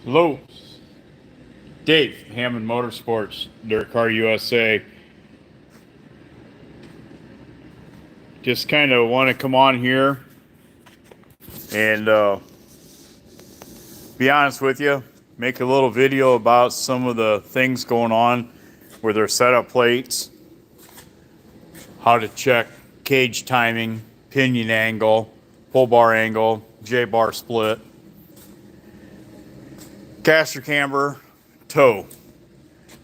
Hello, Dave, Hammond Motorsports, Dirt Car USA. Just kind of want to come on here and be honest with you, make a little video about some of the things going on with their setup plates, how to check cage timing, pinion angle, pull bar angle, J-bar split, caster camber, toe.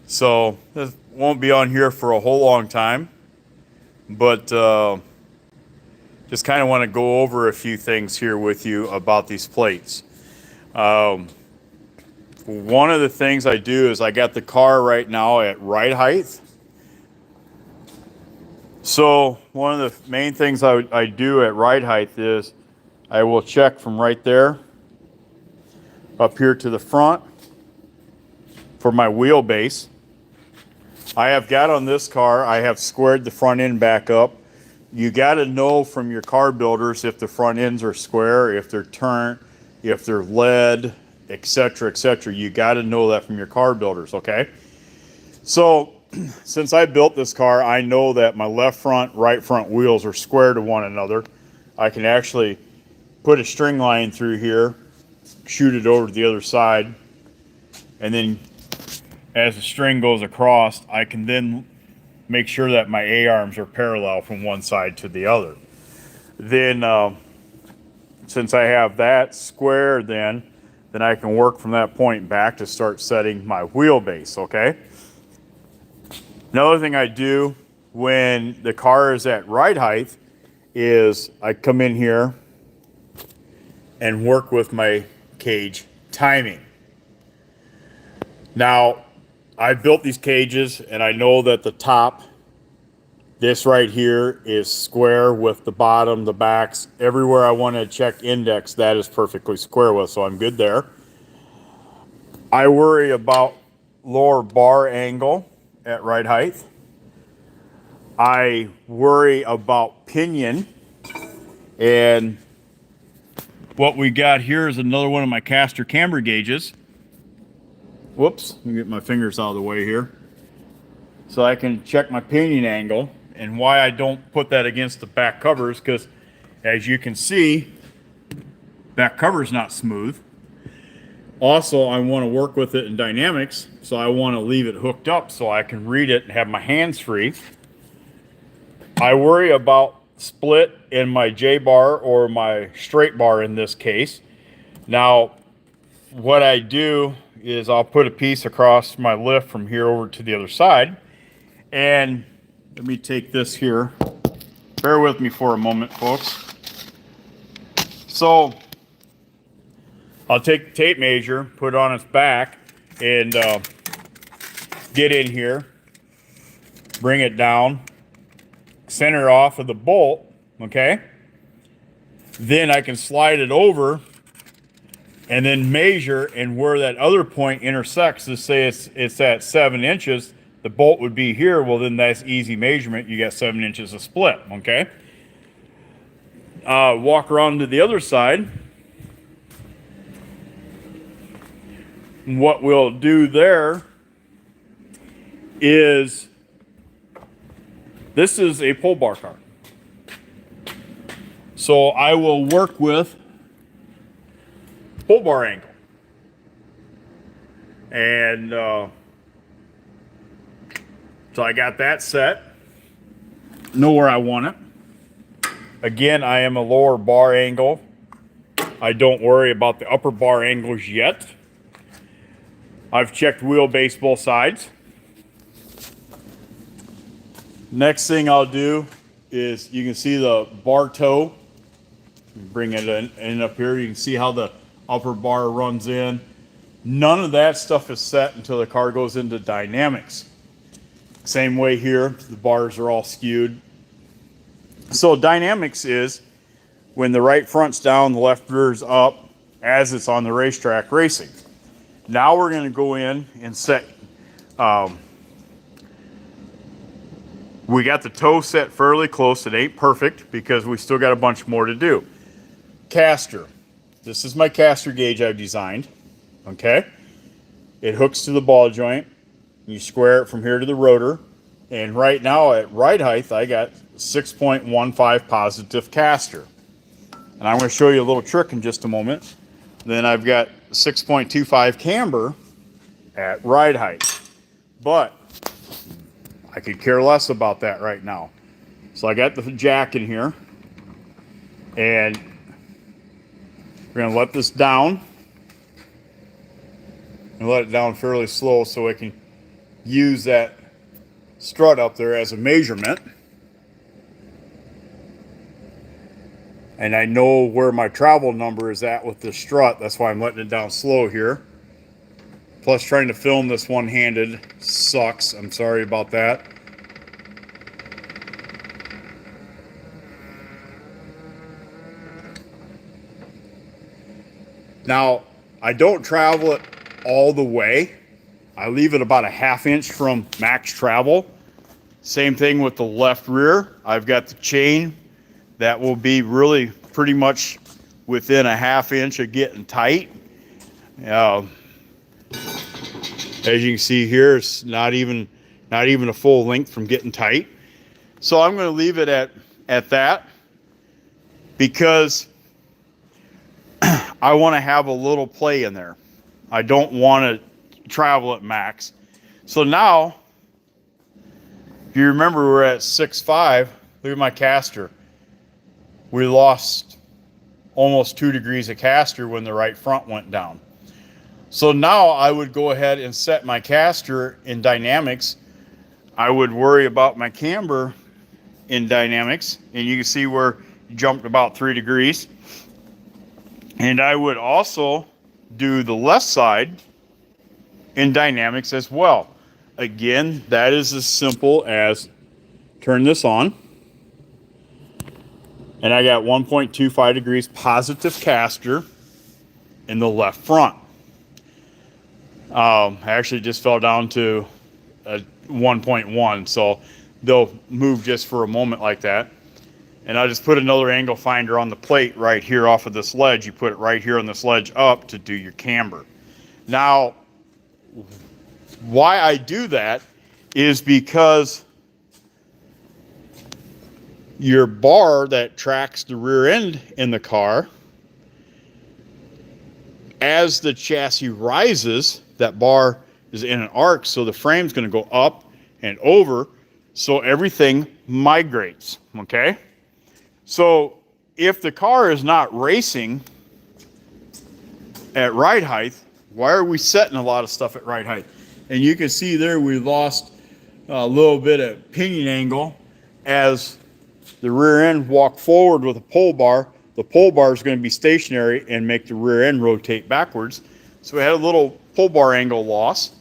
So this won't be on here for a whole long time, but just kind of want to go over a few things here with you about these plates. One of the things I do is I got the car right now at ride height. So one of the main things I do at ride height is I will check from right there up here to the front for my wheelbase. I have got on this car, I have squared the front end back up. You got to know from your car builders if the front ends are square, if they're turned, if they're lead, etc., etc. You got to know that from your car builders, okay? So since I built this car, I know that my left front, right front wheels are square to one another. I can actually put a string line through here, shoot it over to the other side, and then as the string goes across, I can then make sure that my A-arms are parallel from one side to the other. Then, since I have that square, then I can work from that point back to start setting my wheelbase, okay? Another thing I do when the car is at ride height is I come in here and work with my cage timing. Now, I built these cages and I know that the top, this right here, is square with the bottom, the backs, everywhere I want to check index, that is perfectly square with, so I'm good there. I worry about lower bar angle at ride height. I worry about pinion, and what we got here is another one of my caster camber gauges. Whoops, let me get my fingers out of the way here. So I can check my pinion angle, and why I don't put that against the back covers, because as you can see, back cover is not smooth. Also, I want to work with it in dynamics, so I want to leave it hooked up so I can read it and have my hands free. I worry about split in my J-bar or my straight bar in this case. Now, what I do is I'll put a piece across my lift from here over to the other side. And let me take this here. Bear with me for a moment, folks. So I'll take the tape measure, put it on its back, and get in here, bring it down, center off of the bolt, okay? Then I can slide it over and then measure, and where that other point intersects, to say it's at 7 inches, the bolt would be here. Well, then that's easy measurement. You got 7 inches of split, okay? Walk around to the other side. What we'll do there is, this is a pull bar car. So I will work with pull bar angle. And so I got that set. Know where I want it. Again, I am a lower bar angle. I don't worry about the upper bar angles yet. I've checked wheelbase both sides. Next thing I'll do is, you can see the bar toe. Bring it in up here. You can see how the upper bar runs in. None of that stuff is set until the car goes into dynamics. Same way here, the bars are all skewed. So dynamics is when the right front's down, the left rear's up, as it's on the racetrack racing. Now we're going to go in and set, we got the toe set fairly close. It ain't perfect because we still got a bunch more to do. Caster. This is my caster gauge I've designed. okay? It hooks to the ball joint. You square it from here to the rotor. And right now at ride height, I got 6.15 positive caster. And I'm going to show you a little trick in just a moment. Then I've got 6.25 camber at ride height. But I could care less about that right now. So I got the jack in here. And we're going to let this down. And let it down fairly slow so I can use that strut up there as a measurement. And I know where my travel number is at with this strut. That's why I'm letting it down slow here. Plus, trying to film this one-handed sucks. I'm sorry about that. Now, I don't travel it all the way. I leave it about a 1/2 inch from max travel. Same thing with the left rear. I've got the chain that will be really pretty much within a 1/2 inch of getting tight. As you can see here, it's not even a full length from getting tight. So I'm going to leave it at that because I want to have a little play in there. I don't want to travel at max. So now, if you remember, we're at 6.5. Look at my caster. We lost almost 2 degrees of caster when the right front went down. So now I would go ahead and set my caster in dynamics. I would worry about my camber in dynamics, and you can see where it jumped about 3 degrees. And I would also do the left side in dynamics as well. Again, that is as simple as turn this on. And I got 1.25 degrees positive caster in the left front. I actually just fell down to a 1.1, so they'll move just for a moment like that. And I just put another angle finder on the plate right here off of this ledge. You put it right here on this ledge up to do your camber. Now, why I do that is because your bar that tracks the rear end in the car, as the chassis rises, that bar is in an arc, so the frame's going to go up and over, so everything migrates, okay? So if the car is not racing at ride height, why are we setting a lot of stuff at ride height? And you can see there we lost a little bit of pinion angle as the rear end walked forward with a pull bar. The pull bar is going to be stationary and make the rear end rotate backwards. So we had a little pull bar angle loss.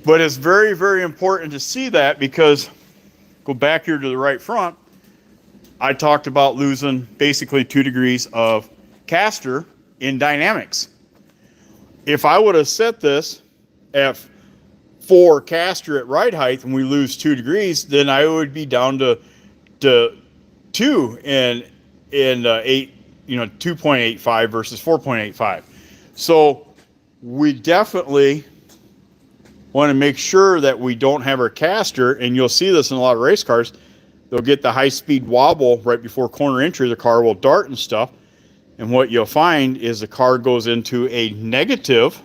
But it's very, very important to see that because, go back here to the right front, I talked about losing basically 2 degrees of caster in dynamics. If I would have set this at 4 caster at ride height and we lose 2 degrees, then I would be down to 2 and 8, 2.85 versus 4.85. So we definitely want to make sure that we don't have our caster, and you'll see this in a lot of race cars. They'll get the high-speed wobble right before corner entry. The car will dart and stuff. And what you'll find is the car goes into a negative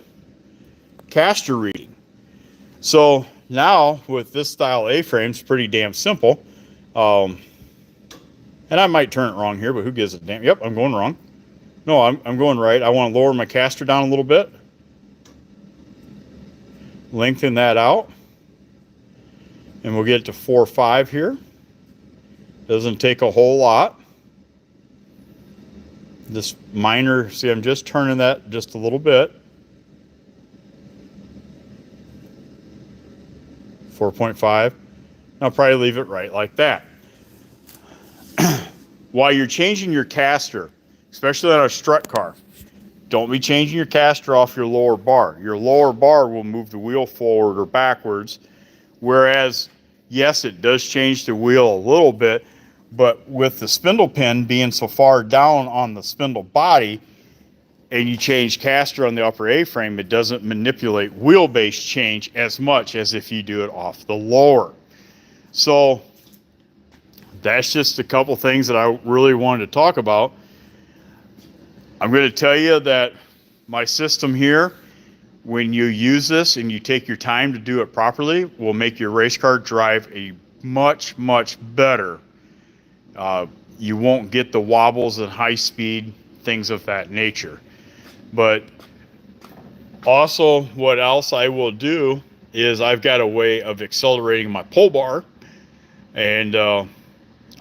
caster reading. So now with this style A-frame, it's pretty damn simple. And I might turn it wrong here, but who gives a damn? Yep, I'm going wrong. No, I'm going right. I want to lower my caster down a little bit. Lengthen that out. And we'll get it to 4.5 here. Doesn't take a whole lot. This minor, see, I'm just turning that just a little bit. 4.5. I'll probably leave it right like that. While you're changing your caster, especially on a strut car, don't be changing your caster off your lower bar. Your lower bar will move the wheel forward or backwards, whereas, yes, it does change the wheel a little bit, but with the spindle pin being so far down on the spindle body, and you change caster on the upper A-frame, it doesn't manipulate wheelbase change as much as if you do it off the lower. So that's just a couple things that I really wanted to talk about. I'm going to tell you that my system here, when you use this and you take your time to do it properly, will make your race car drive a much, much better. You won't get the wobbles and high speed, things of that nature. But also, what else I will do is I've got a way of accelerating my pull bar. And I'll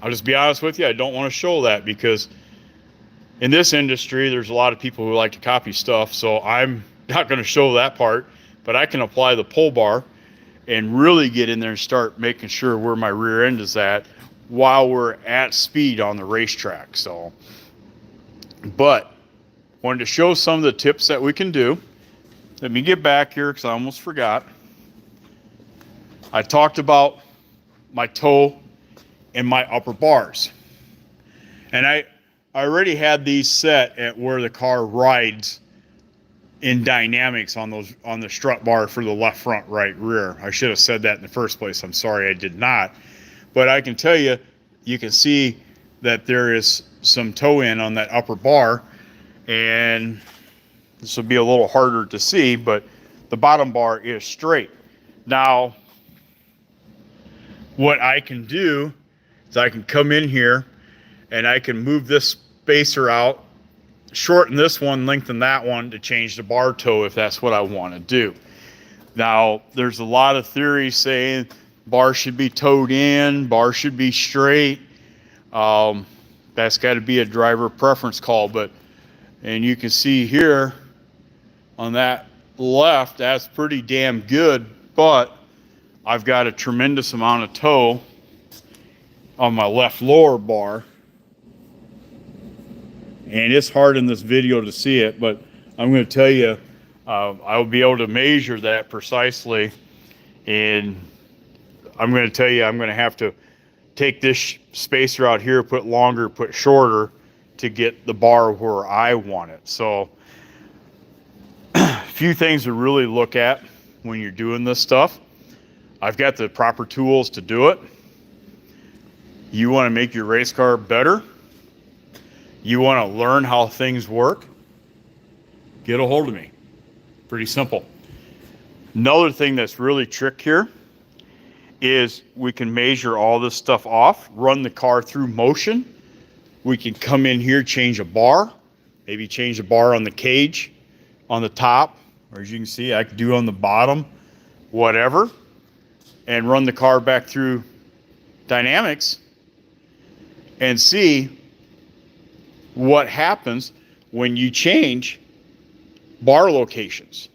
just be honest with you, I don't want to show that because in this industry, there's a lot of people who like to copy stuff. So I'm not going to show that part, but I can apply the pull bar and really get in there and start making sure where my rear end is at while we're at speed on the racetrack. So, but wanted to show some of the tips that we can do. Let me get back here because I almost forgot. I talked about my toe and my upper bars. And I already had these set at where the car rides in dynamics on the strut bar for the left, front, right, rear. I should have said that in the first place. I'm sorry I did not. But I can tell you, you can see that there is some toe in on that upper bar, and this will be a little harder to see, but the bottom bar is straight. Now, what I can do is I can come in here and I can move this spacer out, shorten this one, lengthen that one to change the bar toe if that's what I want to do. Now, there's a lot of theories saying bar should be towed in, bar should be straight. That's got to be a driver preference call, and you can see here on that left, that's pretty damn good, but I've got a tremendous amount of toe on my left lower bar. And it's hard in this video to see it, but I'm going to tell you, I'll be able to measure that precisely. And I'm going to tell you, I'm going to have to take this spacer out here, put longer, put shorter to get the bar where I want it. So a few things to really look at when you're doing this stuff. I've got the proper tools to do it. You want to make your race car better. You want to learn how things work. Get a hold of me. Pretty simple. Another thing that's really trick here is we can measure all this stuff off, run the car through motion. We can come in here, change a bar, maybe change a bar on the cage, on the top, or as you can see, I can do on the bottom, whatever, and run the car back through dynamics and see what happens when you change bar locations.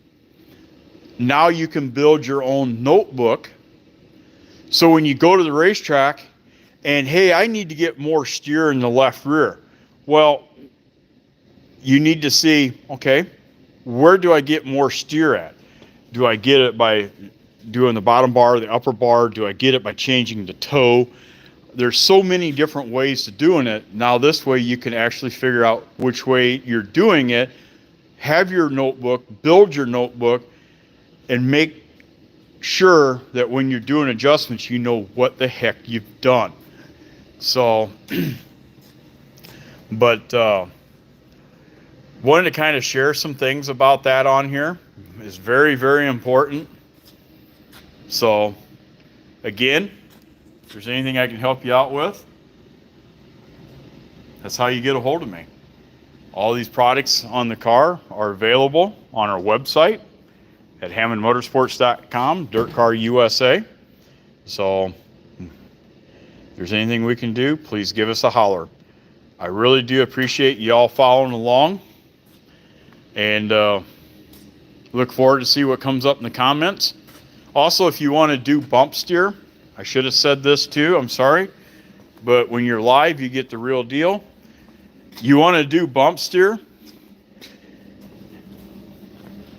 Now you can build your own notebook. So when you go to the racetrack and, hey, I need to get more steer in the left rear. Well, you need to see, okay, where do I get more steer at? Do I get it by doing the bottom bar, the upper bar? Do I get it by changing the toe? There's so many different ways to doing it. Now this way you can actually figure out which way you're doing it, have your notebook, build your notebook, and make sure that when you're doing adjustments, you know what the heck you've done. So, but wanted to kind of share some things about that on here. It's very, very important. So, again, if there's anything I can help you out with, that's how you get a hold of me. All these products on the car are available on our website at hammondmotorsports.com, Dirt Car USA. So if there's anything we can do, please give us a holler. I really do appreciate you all following along, and look forward to see what comes up in the comments. Also, if you want to do bump steer, I should have said this too, I'm sorry, but when you're live, you get the real deal. You want to do bump steer,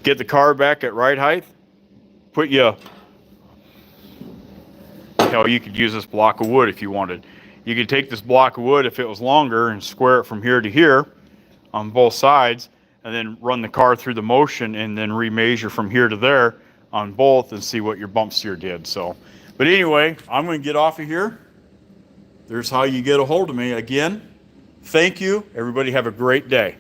get the car back at ride height, put you know, you could use this block of wood if you wanted. You could take this block of wood if it was longer and square it from here to here on both sides, and then run the car through the motion and then remeasure from here to there on both and see what your bump steer did. So, but anyway, I'm going to get off of here. There's how you get a hold of me. Again, thank you. Everybody have a great day.